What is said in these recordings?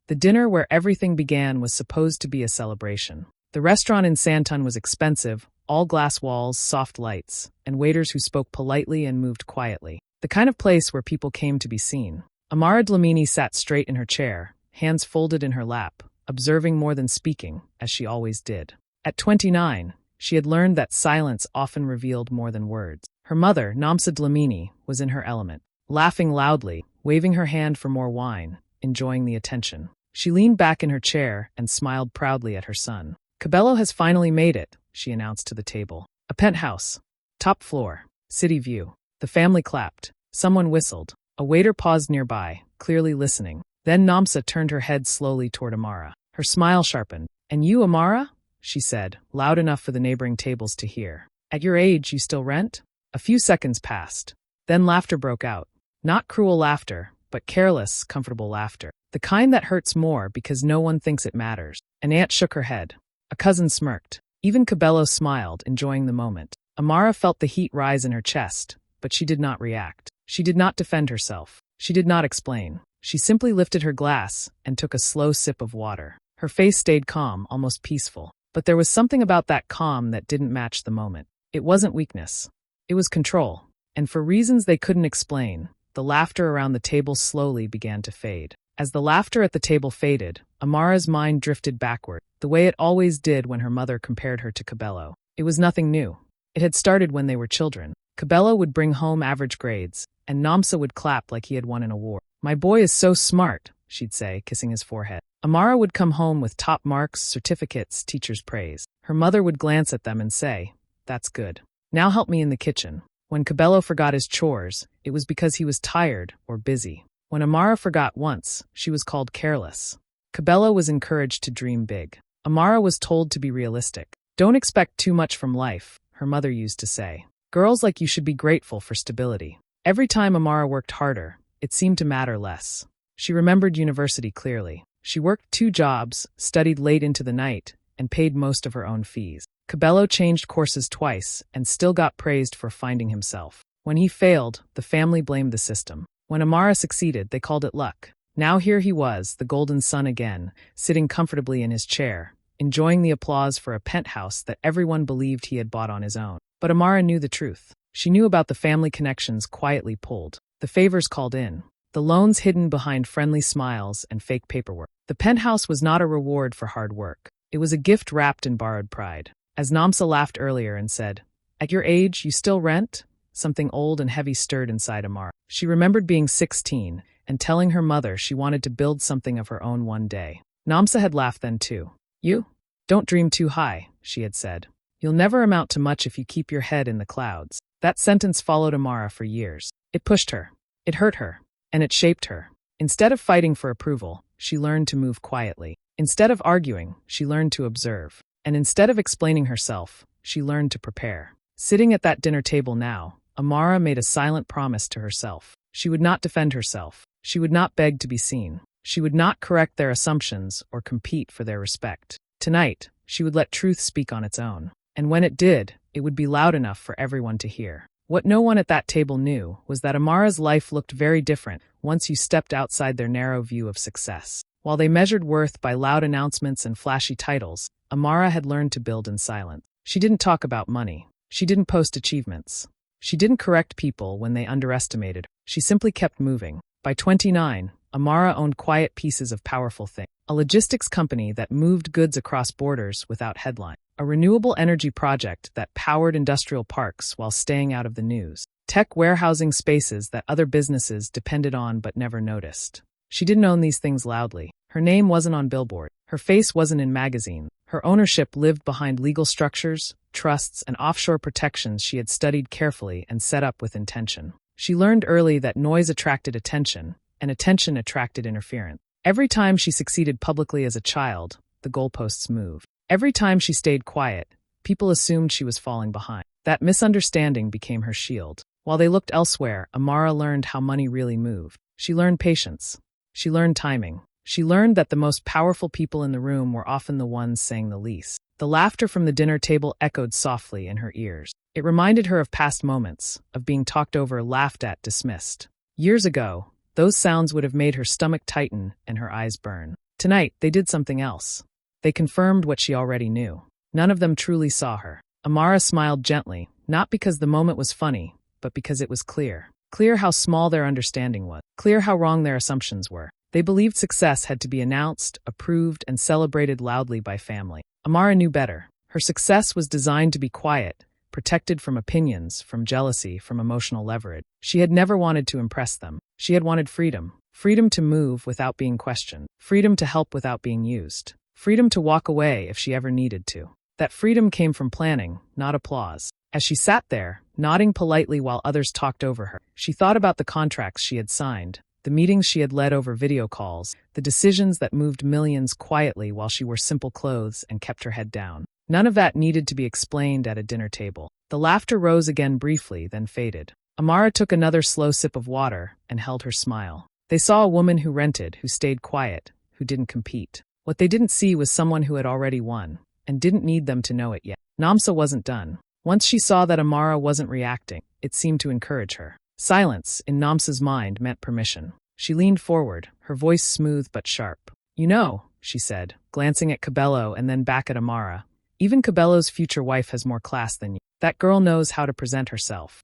The dinner where everything began was supposed to be a celebration. The restaurant in Santon was expensive, all glass walls, soft lights, and waiters who spoke politely and moved quietly. The kind of place where people came to be seen. Amara Dlamini sat straight in her chair, hands folded in her lap, observing more than speaking, as she always did. At 29, she had learned that silence often revealed more than words. Her mother, Namsa Dlamini, was in her element, laughing loudly, waving her hand for more wine, enjoying the attention. She leaned back in her chair and smiled proudly at her son. Cabello has finally made it, she announced to the table. A penthouse. Top floor. City view. The family clapped. Someone whistled. A waiter paused nearby, clearly listening. Then Namsa turned her head slowly toward Amara. Her smile sharpened. "And you, Amara?" she said, loud enough for the neighboring tables to hear. "At your age, you still rent?" A few seconds passed. Then laughter broke out. Not cruel laughter, but careless, comfortable laughter. The kind that hurts more because no one thinks it matters. An aunt shook her head. A cousin smirked. Even Cabello smiled, enjoying the moment. Amara felt the heat rise in her chest, but she did not react. She did not defend herself. She did not explain. She simply lifted her glass and took a slow sip of water. Her face stayed calm, almost peaceful. But there was something about that calm that didn't match the moment. It wasn't weakness. It was control. And for reasons they couldn't explain, the laughter around the table slowly began to fade. As the laughter at the table faded, Amara's mind drifted backward, the way it always did when her mother compared her to Cabello. It was nothing new. It had started when they were children. Cabello would bring home average grades, and Namsa would clap like he had won an award. "My boy is so smart," she'd say, kissing his forehead. Amara would come home with top marks, certificates, teachers' praise. Her mother would glance at them and say, "That's good. Now help me in the kitchen." When Cabello forgot his chores, it was because he was tired or busy. When Amara forgot once, she was called careless. Cabello was encouraged to dream big. Amara was told to be realistic. "Don't expect too much from life," her mother used to say. "Girls like you should be grateful for stability." Every time Amara worked harder, it seemed to matter less. She remembered university clearly. She worked 2 jobs, studied late into the night, and paid most of her own fees. Cabello changed courses twice and still got praised for finding himself. When he failed, the family blamed the system. When Amara succeeded, they called it luck. Now here he was, the golden son again, sitting comfortably in his chair, enjoying the applause for a penthouse that everyone believed he had bought on his own. But Amara knew the truth. She knew about the family connections quietly pulled, the favors called in, the loans hidden behind friendly smiles and fake paperwork. The penthouse was not a reward for hard work. It was a gift wrapped in borrowed pride. As Namsa laughed earlier and said, "At your age, you still rent?" Something old and heavy stirred inside Amara. She remembered being 16 and telling her mother she wanted to build something of her own one day. Namsa had laughed then too. "You? Don't dream too high," she had said. "You'll never amount to much if you keep your head in the clouds." That sentence followed Amara for years. It pushed her. It hurt her. And it shaped her. Instead of fighting for approval, she learned to move quietly. Instead of arguing, she learned to observe. And instead of explaining herself, she learned to prepare. Sitting at that dinner table now, Amara made a silent promise to herself. She would not defend herself. She would not beg to be seen. She would not correct their assumptions or compete for their respect. Tonight, she would let truth speak on its own. And when it did, it would be loud enough for everyone to hear. What no one at that table knew was that Amara's life looked very different once you stepped outside their narrow view of success. While they measured worth by loud announcements and flashy titles, Amara had learned to build in silence. She didn't talk about money. She didn't post achievements. She didn't correct people when they underestimated her. She simply kept moving. By 29, Amara owned quiet pieces of powerful things. A logistics company that moved goods across borders without headline. A renewable energy project that powered industrial parks while staying out of the news. Tech warehousing spaces that other businesses depended on but never noticed. She didn't own these things loudly. Her name wasn't on billboard. Her face wasn't in magazines. Her ownership lived behind legal structures, trusts, and offshore protections she had studied carefully and set up with intention. She learned early that noise attracted attention, and attention attracted interference. Every time she succeeded publicly as a child, the goalposts moved. Every time she stayed quiet, people assumed she was falling behind. That misunderstanding became her shield. While they looked elsewhere, Amara learned how money really moved. She learned patience. She learned timing. She learned that the most powerful people in the room were often the ones saying the least. The laughter from the dinner table echoed softly in her ears. It reminded her of past moments, of being talked over, laughed at, dismissed. Years ago, those sounds would have made her stomach tighten and her eyes burn. Tonight, they did something else. They confirmed what she already knew. None of them truly saw her. Amara smiled gently, not because the moment was funny, but because it was clear. Clear how small their understanding was. Clear how wrong their assumptions were. They believed success had to be announced, approved, and celebrated loudly by family. Amara knew better. Her success was designed to be quiet, protected from opinions, from jealousy, from emotional leverage. She had never wanted to impress them. She had wanted freedom. Freedom to move without being questioned. Freedom to help without being used. Freedom to walk away if she ever needed to. That freedom came from planning, not applause. As she sat there, nodding politely while others talked over her, she thought about the contracts she had signed, the meetings she had led over video calls, the decisions that moved millions quietly while she wore simple clothes and kept her head down. None of that needed to be explained at a dinner table. The laughter rose again briefly, then faded. Amara took another slow sip of water and held her smile. They saw a woman who rented, who stayed quiet, who didn't compete. What they didn't see was someone who had already won, and didn't need them to know it yet. Namsa wasn't done. Once she saw that Amara wasn't reacting, it seemed to encourage her. Silence, in Namsa's mind, meant permission. She leaned forward, her voice smooth but sharp. "You know," she said, glancing at Cabello and then back at Amara, "even Cabello's future wife has more class than you. That girl knows how to present herself."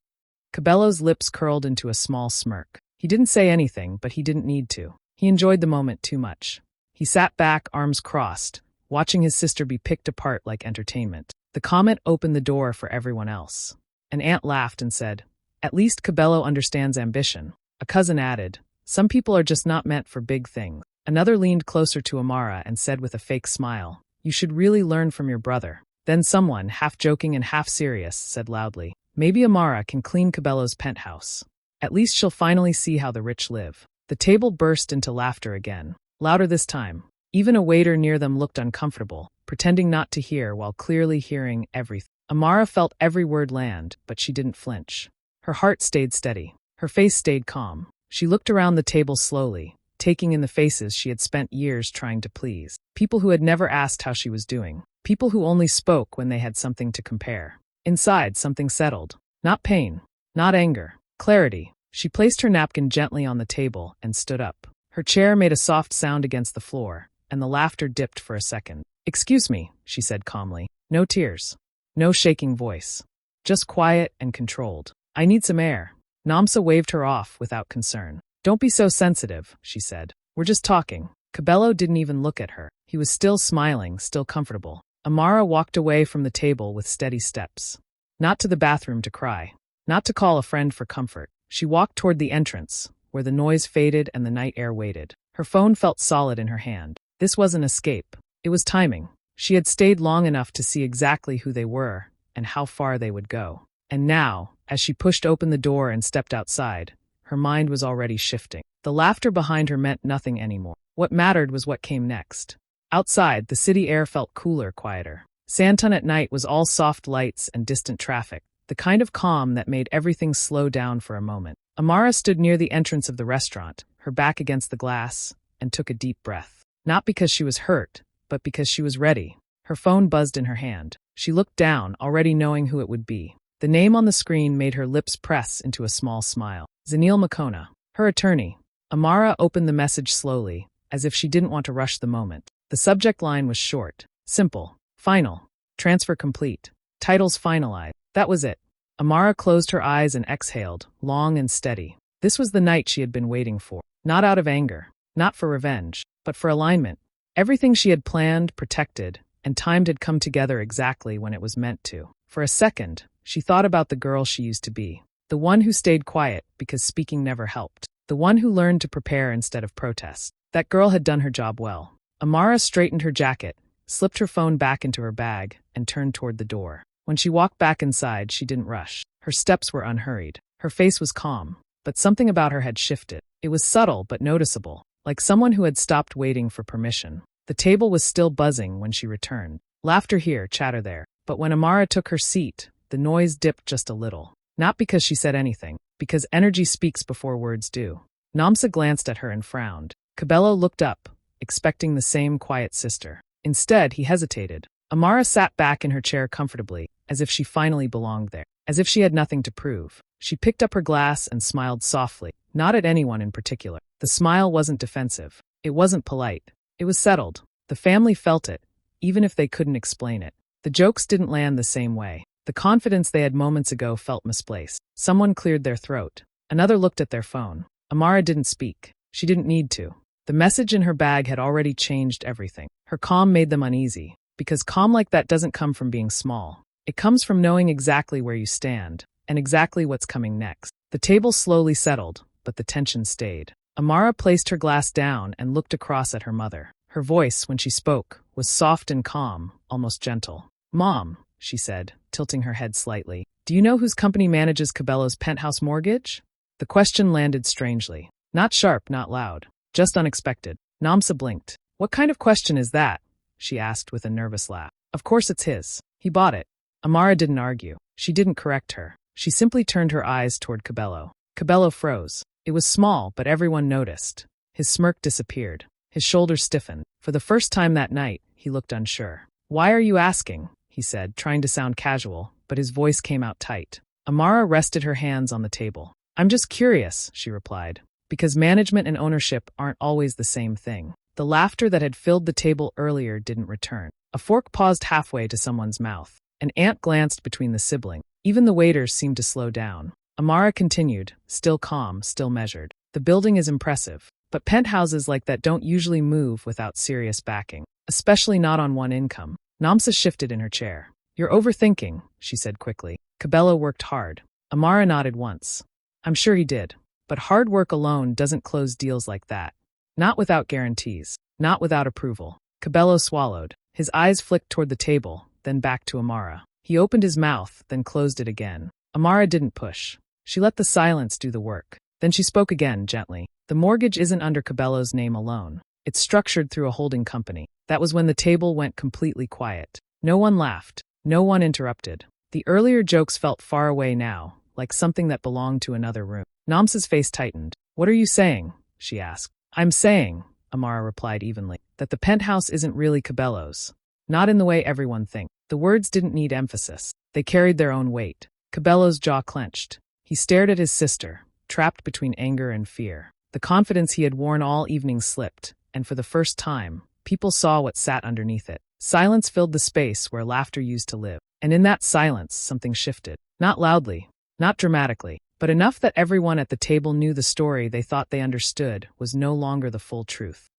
Cabello's lips curled into a small smirk. He didn't say anything, but he didn't need to. He enjoyed the moment too much. He sat back, arms crossed, watching his sister be picked apart like entertainment. The comment opened the door for everyone else. An aunt laughed and said, "At least Cabello understands ambition." A cousin added, "Some people are just not meant for big things." Another leaned closer to Amara and said with a fake smile, "You should really learn from your brother." Then someone, half joking and half serious, said loudly, "Maybe Amara can clean Cabello's penthouse. At least she'll finally see how the rich live." The table burst into laughter again, louder this time. Even a waiter near them looked uncomfortable, pretending not to hear while clearly hearing everything. Amara felt every word land, but she didn't flinch. Her heart stayed steady. Her face stayed calm. She looked around the table slowly, taking in the faces she had spent years trying to please. People who had never asked how she was doing. People who only spoke when they had something to compare. Inside, something settled. Not pain. Not anger. Clarity. She placed her napkin gently on the table and stood up. Her chair made a soft sound against the floor, and the laughter dipped for a second. "Excuse me," she said calmly. No tears. No shaking voice. Just quiet and controlled. "I need some air." Namsa waved her off without concern. "Don't be so sensitive," she said. "We're just talking." Cabello didn't even look at her. He was still smiling, still comfortable. Amara walked away from the table with steady steps. Not to the bathroom to cry. Not to call a friend for comfort. She walked toward the entrance, where the noise faded and the night air waited. Her phone felt solid in her hand. This wasn't escape. It was timing. She had stayed long enough to see exactly who they were and how far they would go. And now, as she pushed open the door and stepped outside, her mind was already shifting. The laughter behind her meant nothing anymore. What mattered was what came next. Outside, the city air felt cooler, quieter. Santon at night was all soft lights and distant traffic, the kind of calm that made everything slow down for a moment. Amara stood near the entrance of the restaurant, her back against the glass, and took a deep breath. Not because she was hurt, but because she was ready. Her phone buzzed in her hand. She looked down, already knowing who it would be. The name on the screen made her lips press into a small smile. Zanil Makona, her attorney. Amara opened the message slowly, as if she didn't want to rush the moment. The subject line was short, simple, final, transfer complete, titles finalized. That was it. Amara closed her eyes and exhaled, long and steady. This was the night she had been waiting for. Not out of anger, not for revenge, but for alignment. Everything she had planned, protected, and timed had come together exactly when it was meant to. For a second, she thought about the girl she used to be. The one who stayed quiet because speaking never helped. The one who learned to prepare instead of protest. That girl had done her job well. Amara straightened her jacket, slipped her phone back into her bag, and turned toward the door. When she walked back inside, she didn't rush. Her steps were unhurried. Her face was calm, but something about her had shifted. It was subtle but noticeable, like someone who had stopped waiting for permission. The table was still buzzing when she returned. Laughter here, chatter there. But when Amara took her seat, the noise dipped just a little. Not because she said anything, because energy speaks before words do. Namsa glanced at her and frowned. Cabello looked up, expecting the same quiet sister. Instead, he hesitated. Amara sat back in her chair comfortably, as if she finally belonged there, as if she had nothing to prove. She picked up her glass and smiled softly, not at anyone in particular. The smile wasn't defensive. It wasn't polite. It was settled. The family felt it, even if they couldn't explain it. The jokes didn't land the same way. The confidence they had moments ago felt misplaced. Someone cleared their throat. Another looked at their phone. Amara didn't speak. She didn't need to. The message in her bag had already changed everything. Her calm made them uneasy, because calm like that doesn't come from being small. It comes from knowing exactly where you stand, and exactly what's coming next. The table slowly settled, but the tension stayed. Amara placed her glass down and looked across at her mother. Her voice, when she spoke, was soft and calm, almost gentle. "Mom," she said, tilting her head slightly, "do you know whose company manages Cabello's penthouse mortgage?" The question landed strangely. Not sharp, not loud. Just unexpected. Namsa blinked. "What kind of question is that?" she asked with a nervous laugh. "Of course it's his. He bought it." Amara didn't argue. She didn't correct her. She simply turned her eyes toward Cabello. Cabello froze. It was small, but everyone noticed. His smirk disappeared. His shoulders stiffened. For the first time that night, he looked unsure. "Why are you asking?" he said, trying to sound casual, but his voice came out tight. Amara rested her hands on the table. "I'm just curious," she replied, "because management and ownership aren't always the same thing." The laughter that had filled the table earlier didn't return. A fork paused halfway to someone's mouth. An aunt glanced between the siblings. Even the waiters seemed to slow down. Amara continued, still calm, still measured. "The building is impressive, but penthouses like that don't usually move without serious backing, especially not on one income." Namsa shifted in her chair. "You're overthinking," she said quickly. "Cabello worked hard." Amara nodded once. "I'm sure he did. But hard work alone doesn't close deals like that. Not without guarantees. Not without approval." Cabello swallowed. His eyes flicked toward the table, then back to Amara. He opened his mouth, then closed it again. Amara didn't push. She let the silence do the work. Then she spoke again, gently. "The mortgage isn't under Cabello's name alone. It's structured through a holding company." That was when the table went completely quiet. No one laughed. No one interrupted. The earlier jokes felt far away now, like something that belonged to another room. Namsa's face tightened. "What are you saying?" she asked. "I'm saying," Amara replied evenly, "that the penthouse isn't really Cabello's. Not in the way everyone thinks." The words didn't need emphasis. They carried their own weight. Cabello's jaw clenched. He stared at his sister, trapped between anger and fear. The confidence he had worn all evening slipped, and for the first time, people saw what sat underneath it. Silence filled the space where laughter used to live. And in that silence, something shifted. Not loudly, not dramatically, but enough that everyone at the table knew the story they thought they understood was no longer the full truth.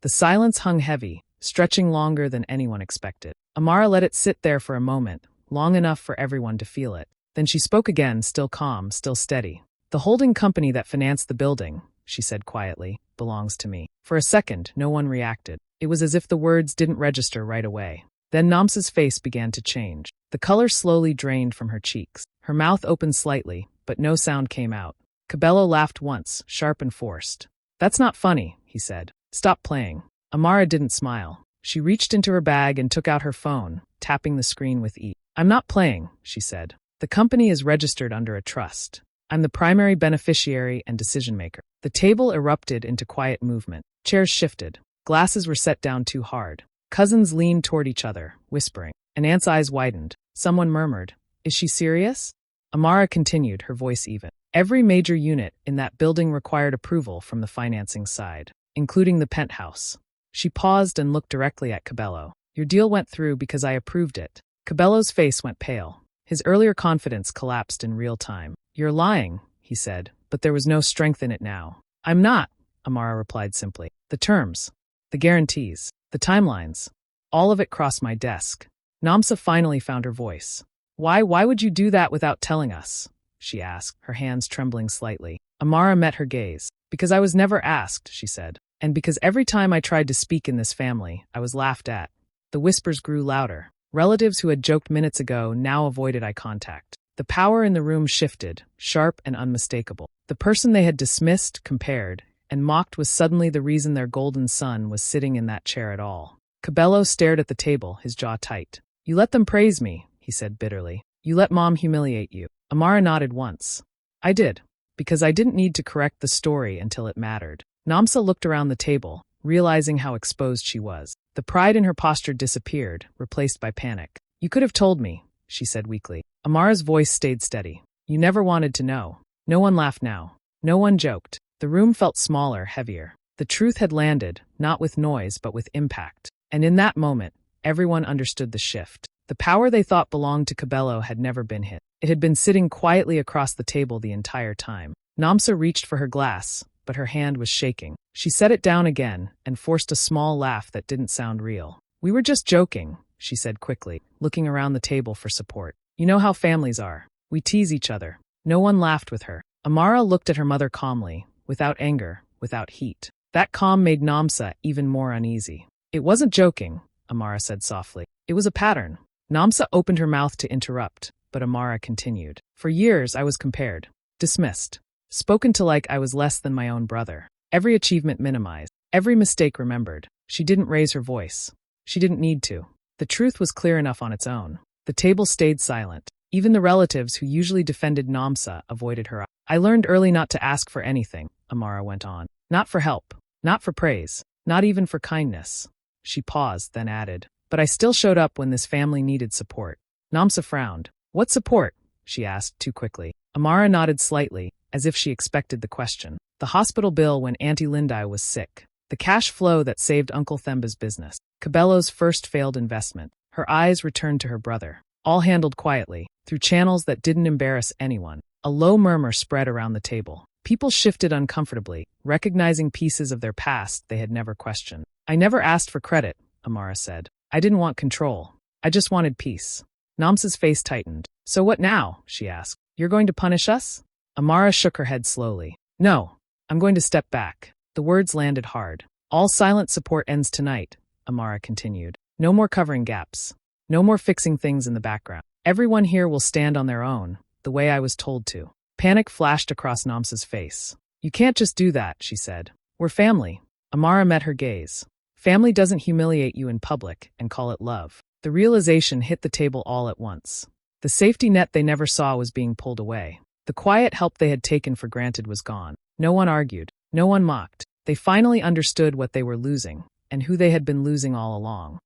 The silence hung heavy, stretching longer than anyone expected. Amara let it sit there for a moment, long enough for everyone to feel it. Then she spoke again, still calm, still steady. "The holding company that financed the building," she said quietly, "belongs to me." For a second, no one reacted. It was as if the words didn't register right away. Then Namsa's face began to change. The color slowly drained from her cheeks. Her mouth opened slightly, but no sound came out. Cabello laughed once, sharp and forced. "That's not funny," he said. "Stop playing." Amara didn't smile. She reached into her bag and took out her phone, tapping the screen with ease. "I'm not playing," she said. "The company is registered under a trust. I'm the primary beneficiary and decision-maker." The table erupted into quiet movement. Chairs shifted. Glasses were set down too hard. Cousins leaned toward each other, whispering. An aunt's eyes widened. Someone murmured, "Is she serious?" Amara continued, her voice even. "Every major unit in that building required approval from the financing side, including the penthouse." She paused and looked directly at Cabello. "Your deal went through because I approved it." Cabello's face went pale. His earlier confidence collapsed in real time. "You're lying," he said, but there was no strength in it now. "I'm not," Amara replied simply. "The terms, the guarantees, the timelines, all of it crossed my desk." Namsa finally found her voice. Why would you do that without telling us?" she asked, her hands trembling slightly. Amara met her gaze. "Because I was never asked," she said. "And because every time I tried to speak in this family, I was laughed at." The whispers grew louder. Relatives who had joked minutes ago now avoided eye contact. The power in the room shifted, sharp and unmistakable. The person they had dismissed, compared, and mocked was suddenly the reason their golden son was sitting in that chair at all. Cabello stared at the table, his jaw tight. "You let them praise me," he said bitterly. "You let Mom humiliate you." Amara nodded once. "I did, because I didn't need to correct the story until it mattered." Namsa looked around the table, realizing how exposed she was. The pride in her posture disappeared, replaced by panic. "You could have told me," she said weakly. Amara's voice stayed steady. "You never wanted to know." No one laughed now. No one joked. The room felt smaller, heavier. The truth had landed, not with noise but with impact. And in that moment, everyone understood the shift. The power they thought belonged to Cabello had never been hit. It had been sitting quietly across the table the entire time. Namsa reached for her glass, but her hand was shaking. She set it down again and forced a small laugh that didn't sound real. "We were just joking," she said quickly, looking around the table for support. "You know how families are. We tease each other." No one laughed with her. Amara looked at her mother calmly, without anger, without heat. That calm made Namsa even more uneasy. "It wasn't joking," Amara said softly. "It was a pattern." Namsa opened her mouth to interrupt, but Amara continued. "For years I was compared, dismissed, spoken to like I was less than my own brother. Every achievement minimized, every mistake remembered. She didn't raise her voice. She didn't need to. The truth was clear enough on its own." The table stayed silent. Even the relatives who usually defended Namsa avoided her. "I learned early not to ask for anything," Amara went on. "Not for help, not for praise, not even for kindness." She paused, then added, "But I still showed up when this family needed support." Namsa frowned. "What support?" she asked too quickly. Amara nodded slightly, as if she expected the question. "The hospital bill when Auntie Lindai was sick. The cash flow that saved Uncle Themba's business. Cabello's first failed investment." Her eyes returned to her brother. All handled quietly, through channels that didn't embarrass anyone. A low murmur spread around the table. People shifted uncomfortably, recognizing pieces of their past they had never questioned. "I never asked for credit," Amara said. "I didn't want control. I just wanted peace." Namsa's face tightened. "So what now?" she asked. "You're going to punish us?" Amara shook her head slowly. "No, I'm going to step back." The words landed hard. "All silent support ends tonight," Amara continued. "No more covering gaps. No more fixing things in the background. Everyone here will stand on their own, the way I was told to." Panic flashed across Namsa's face. "You can't just do that," she said. "We're family." Amara met her gaze. "Family doesn't humiliate you in public and call it love." The realization hit the table all at once. The safety net they never saw was being pulled away. The quiet help they had taken for granted was gone. No one argued. No one mocked. They finally understood what they were losing, and who they had been losing all along.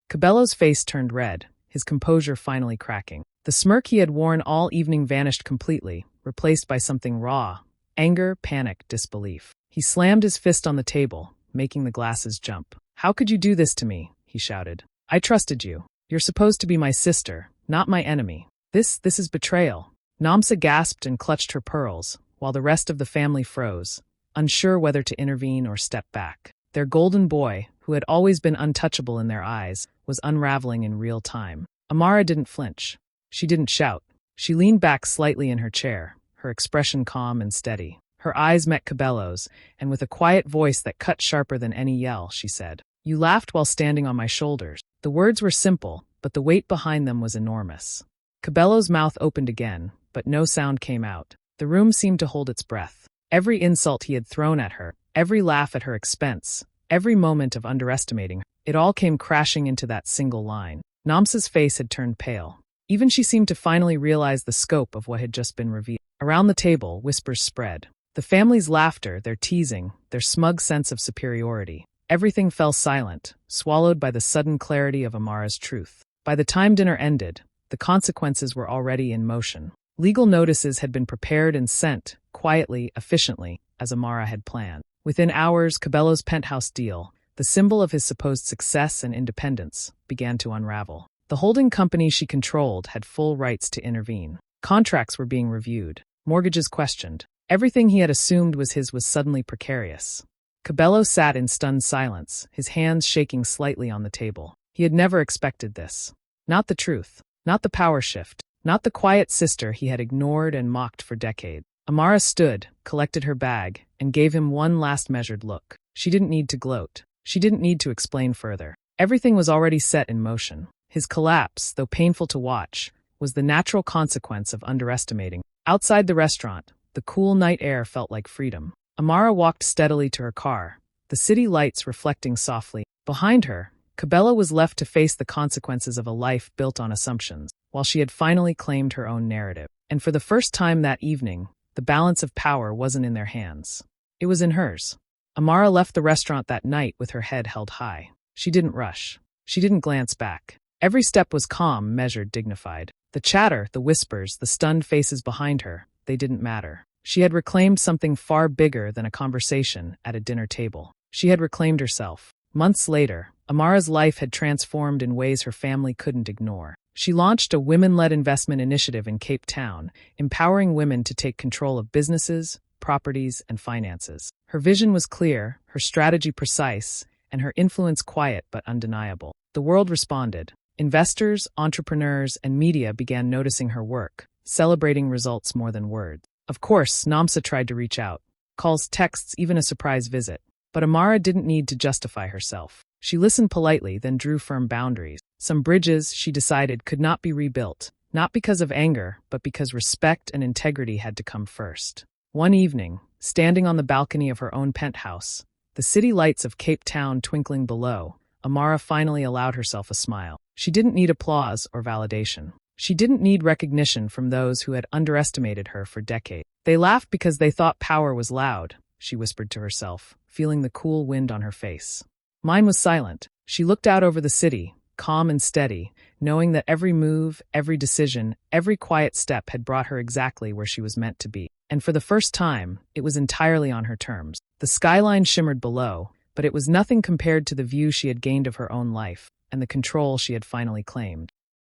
Cabello's face turned red, his composure finally cracking. The smirk he had worn all evening vanished completely, replaced by something raw: anger, panic, disbelief. He slammed his fist on the table, making the glasses jump. "How could you do this to me?" he shouted. "I trusted you. You're supposed to be my sister, not my enemy. This is betrayal." Namsa gasped and clutched her pearls, while the rest of the family froze, unsure whether to intervene or step back. Their golden boy, who had always been untouchable in their eyes, was unraveling in real time. Amara didn't flinch. She didn't shout. She leaned back slightly in her chair, her expression calm and steady. Her eyes met Cabello's, and with a quiet voice that cut sharper than any yell, she said, "You laughed while standing on my shoulders." The words were simple, but the weight behind them was enormous. Cabello's mouth opened again, but no sound came out. The room seemed to hold its breath. Every insult he had thrown at her, every laugh at her expense, every moment of underestimating her, it all came crashing into that single line. Namsa's face had turned pale. Even she seemed to finally realize the scope of what had just been revealed. Around the table, whispers spread. The family's laughter, their teasing, their smug sense of superiority. Everything fell silent, swallowed by the sudden clarity of Amara's truth. By the time dinner ended, the consequences were already in motion. Legal notices had been prepared and sent, quietly, efficiently, as Amara had planned. Within hours, Cabello's penthouse deal, the symbol of his supposed success and independence, began to unravel. The holding company she controlled had full rights to intervene. Contracts were being reviewed, mortgages questioned. Everything he had assumed was his was suddenly precarious. Cabello sat in stunned silence, his hands shaking slightly on the table. He had never expected this. Not the truth, not the power shift, not the quiet sister he had ignored and mocked for decades. Amara stood, collected her bag, and gave him one last measured look. She didn't need to gloat. She didn't need to explain further. Everything was already set in motion. His collapse, though painful to watch, was the natural consequence of underestimating. Outside the restaurant, the cool night air felt like freedom. Amara walked steadily to her car, the city lights reflecting softly. Behind her, Cabello was left to face the consequences of a life built on assumptions, while she had finally claimed her own narrative. And for the first time that evening, the balance of power wasn't in their hands. It was in hers. Amara left the restaurant that night with her head held high. She didn't rush. She didn't glance back. Every step was calm, measured, dignified. The chatter, the whispers, the stunned faces behind her, they didn't matter. She had reclaimed something far bigger than a conversation at a dinner table. She had reclaimed herself. Months later, Amara's life had transformed in ways her family couldn't ignore. She launched a women-led investment initiative in Cape Town, empowering women to take control of businesses, properties, and finances. Her vision was clear, her strategy precise, and her influence quiet but undeniable. The world responded. Investors, entrepreneurs, and media began noticing her work, celebrating results more than words. Of course, Namsa tried to reach out. Calls, texts, even a surprise visit. But Amara didn't need to justify herself. She listened politely, then drew firm boundaries. Some bridges, she decided, could not be rebuilt, not because of anger, but because respect and integrity had to come first. One evening, standing on the balcony of her own penthouse, the city lights of Cape Town twinkling below, Amara finally allowed herself a smile. She didn't need applause or validation. She didn't need recognition from those who had underestimated her for decades. They laughed because they thought power was loud, she whispered to herself, feeling the cool wind on her face. Mine was silent. She looked out over the city, calm and steady, knowing that every move, every decision, every quiet step had brought her exactly where she was meant to be. And for the first time, it was entirely on her terms. The skyline shimmered below, but it was nothing compared to the view she had gained of her own life and the control she had finally claimed.